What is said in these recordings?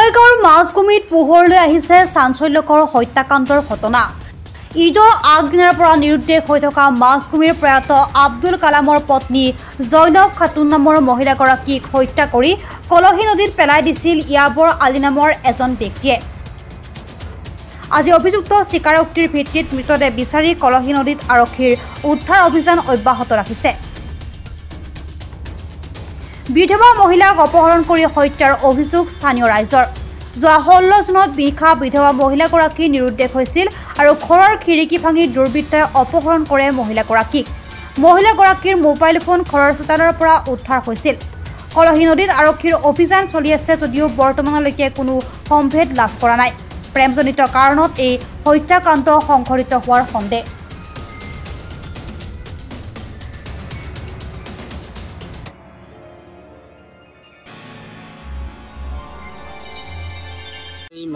ছয়গাঁৱৰ মাজগুমিত পোহৰলৈ আহিছে চাঞ্চল্যকৰ হত্যাকাণ্ডৰ ঘটনা। ঈদৰ আগদিনাৰ পৰা নিৰুদ্দেশ হৈ থকা মাজগুমিৰ প্ৰয়াত আব্দুল কালামৰ পত্নী জৈনব খাতুন নামৰ মহিলাগৰাকীক হত্যা কৰি কলহী নদীত পেলাই দিছিল ইয়াবৰ আলী নামৰ এজন ব্যক্তিয়ে। আজি অভিযুক্ত স্বীকাৰোক্তিৰ ভিত্তিত মৃতদেহ বিচাৰি কলহী নদীত আৰক্ষীৰ উদ্ধাৰ অভিযান অব্যাহত ৰাখিছে। বিধৱা মহিলাক অপহৰণ কৰি হত্যাৰ অভিযোগ স্থানীয় ৰাইজৰ। যোৱা 16 জুনত নিশা বিধৱা মহিলাগৰাকী নিৰুদ্দেশ হৈছিল আৰু ঘৰৰ খিৰিকী ভাঙি দুৰ্বৃত্তই অপহৰণ কৰে মহিলাগৰাকীক। মহিলাগৰাকীৰ মোবাইল ফোন ঘৰৰ চোতালৰ পৰা উদ্ধাৰ হৈছিল। কলহী নদীত আৰক্ষীৰ অভিযান চলি আছে যদিও বৰ্তমানলৈকে কোনো সম্ভেদ লাভ কৰা নাই। প্ৰেমজনিত কাৰণত এই হত্যাকাণ্ড সংঘটিত হোৱাৰ সন্দেহ।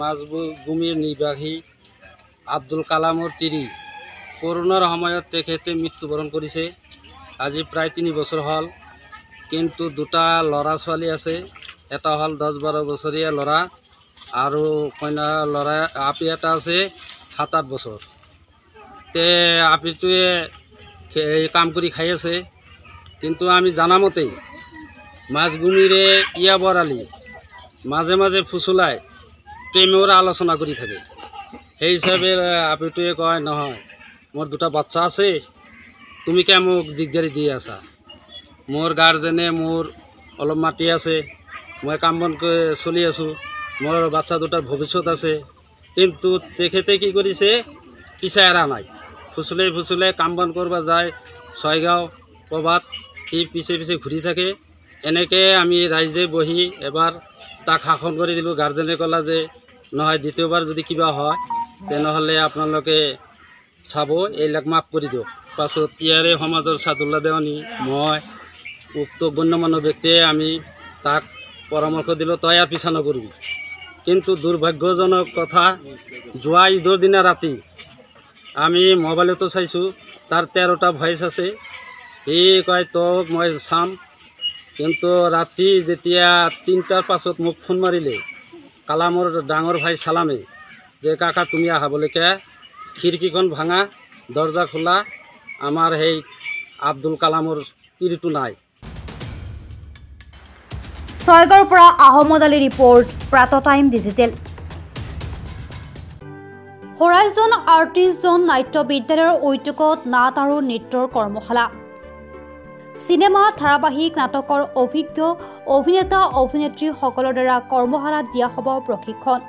মাজগুমিৰ নিবাসী আব্দুল কালামৰ তিৰি কৰোনাৰ সময়ত তেখেতে মৃত্যুবৰণ কৰিছে। আজি প্ৰায় 3 বছৰ হ'ল, কিন্তু দুটা ল'ৰা ছোৱালী আছে। এটা হ'ল 10-12 বছৰীয়া ল'ৰা আৰু কইনা ল'ৰা আপি এটা আছে 7-8 বছৰ। তে আপিটোৱে কাম কৰি খাই আছে, কিন্তু আমি জানামতেই মাজগুমিৰে ইয়াবৰ আলী মাজে মাজে ফুচুলাই প্ৰেমৰ আলোচনা কৰি থাকে। সেই হিচাপে আপিটোৱে কয়, নহয় মোৰ দুটা বাচ্চা আছে, তুমি কিয় মোক দিগদাৰি দি আছা? মোৰ গাৰ্জেনে মোৰ অলপ মাটি আছে, মই কাম বন কৰি চলি আছোঁ, মোৰ বাচ্চা দুটাৰ ভৱিষ্যত আছে। কিন্তু তেখেতে কি কৰিছে, পিছা এৰা নাই। ফুচুলাই কাম বন কৰিব যায় ছয়গাঁও ক'ৰবাত, সি পিছে পিছে ঘূৰি থাকে। এনেকৈ আমি ৰাইজে বহি এবাৰ তাক শাসন কৰি দিলোঁ। গাৰ্জেনে ক'লা যে নহয়, দ্বিতীয়বাৰ যদি কিবা হয় তেনেহ'লে আপোনালোকে চাব, এইবিলাক মাফ কৰি দিয়ক। পাছত ইয়াৰে সমাজৰ ছাদুল্লা দেৱানী, মই উক্ত গণ্যমান্য ব্যক্তিয়ে আমি তাক পৰামৰ্শ দিলোঁ, তই আৰু পিছা নকৰিবি। কিন্তু দুৰ্ভাগ্যজনক কথা, যোৱা ঈদৰ দিনা ৰাতি আমি মোবাইলতো চাইছোঁ, তাৰ 13টা ভইচ আছে। সি কয় তোক মই চাম, কিন্তু ৰাতি যেতিয়া 3টাৰ পাছত মোক ফোন মাৰিলে কালামৰ ডাঙৰ ভাই চালামে, যে কাকা তুমি আহাবলৈকে, খিৰিকীখন ভাঙা, দৰ্জা খোলা, আমাৰ সেই আব্দুল কালামৰ তিৰিটো নাই। ছয়গাঁৱৰ পৰা আহমদ আলী ৰিপৰ্ট, প্ৰাতঃ টাইম ডিজিটেল। হৰাইজন আৰ্টিষ্ট জন নাট্য বিদ্যালয়ৰ উদ্যোগত নাট আৰু নৃত্যৰ কৰ্মশালা। চিনেমা, ধাৰাবাহিক নাটকৰ অভিজ্ঞ অভিনেতা অভিনেত্ৰীসকলৰ দ্বাৰা কৰ্মশালাত দিয়া হ'ব প্ৰশিক্ষণ।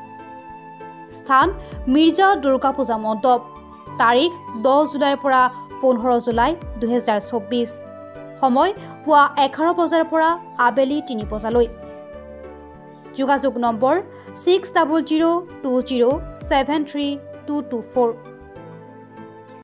স্থান মিৰ্জা দুৰ্গা পূজা মণ্ডপ। তাৰিখ 10 জুলাইৰ পৰা 15 জুলাই 2024। সময় পুৱা 11 বজাৰ পৰা আবেলি 3 বজালৈ। যোগাযোগ নম্বৰ 6002073224।